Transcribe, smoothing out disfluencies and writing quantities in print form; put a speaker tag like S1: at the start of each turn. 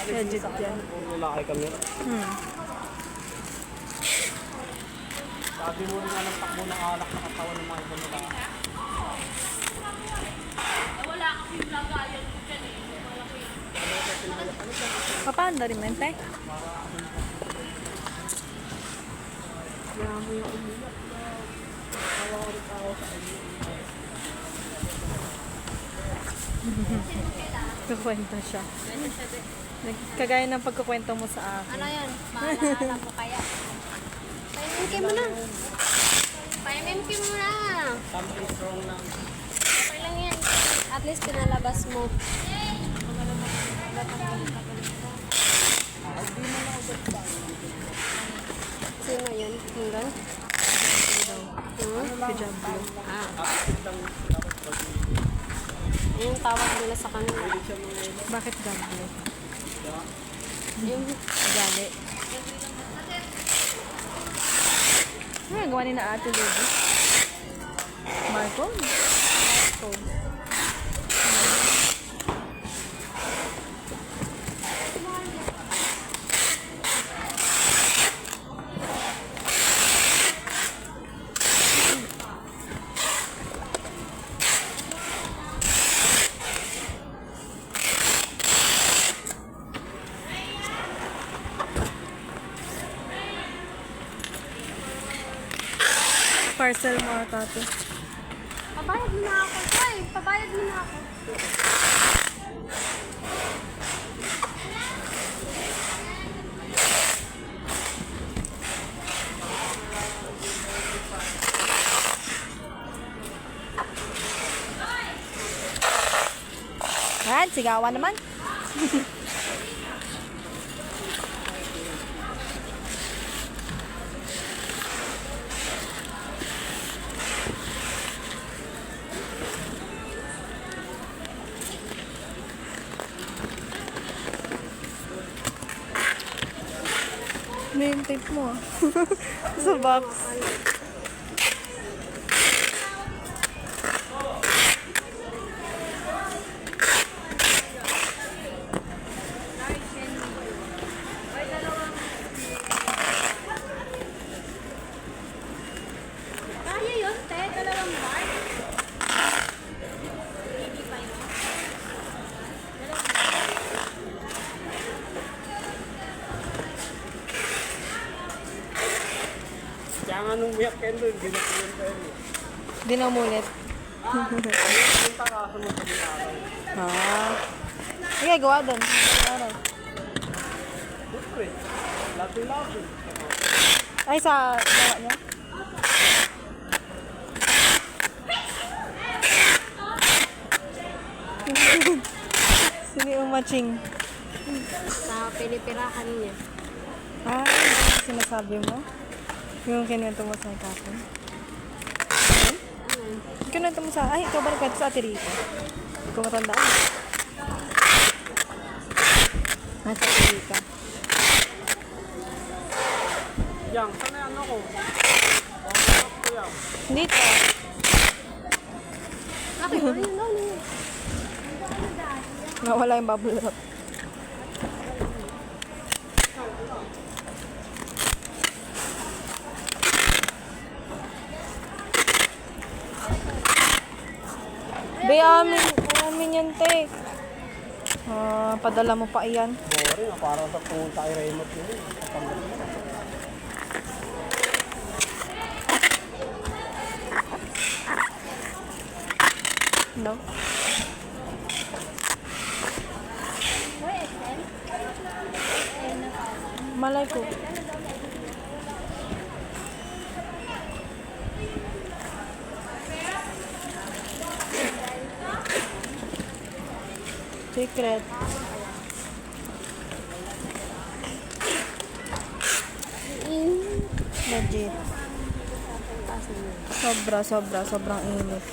S1: Legit yan.
S2: Lalaki kami. Sabi mo rin nga ng takbo ng alak na katawan ng mga ibang nila.
S3: Wala kasi lagayan ko dyan eh.
S1: Papaanda rin men, te?
S2: Kaya mo yung umiyak na kawawarit ako sa inyo.
S1: Kukwento siya. Kagaya ng pagkukwento mo sa akin.
S3: Ano yun? Maalala mo kaya? Paiminkin mo na. Paiminkin mo na.
S2: Something strong lang.
S3: Okay lang yan. At least pinalabas mo. Sino yun? Hanggang?
S1: Hijab blue.
S3: Yung tawag nila sa kanila.
S1: Bakit hijab blue?
S3: Yung
S1: Gali. Ano gawa ni na ate Lady? Marco? Marco. Parcel mo tato.
S3: pabayad mo na ako. Ay, pabayad mo na ako.
S1: Ayan, sigawan naman. Ano yung tape mo? Sa box.
S3: Kaya yun, te. 2 bar.
S2: Kaya nga nung umiyak kayo doon, ginakulan kayo.
S1: Di na umulit.
S2: Punta ka sa mga pag-araw.
S1: Sige, gawa doon. Araw.
S2: Siyempre, labi-labi.
S1: Ay, sa gawa niya? Sini umaching.
S3: Sa pinipirahan niya.
S1: Ah, ano sinasabi mo? Yung kinuwento mo sa kapon. Kinuwento mo sa... Ay, ikaw ba nagkwento sa Ate Rita? Hindi ko matandaan. Sa Ate Rita.
S2: Yang, saan na ano ko? Pangalaman ko yan.
S1: Dito.
S3: Okay, ano yun?
S1: Nawala yung bubble wrap. Be, amin yan, te. Padala mo pa iyan.
S2: Boring, parang sa pumunta kay Raymond yun. Kapamit mo.
S1: No? Malay ko. Secret. Legit. Sobrang init.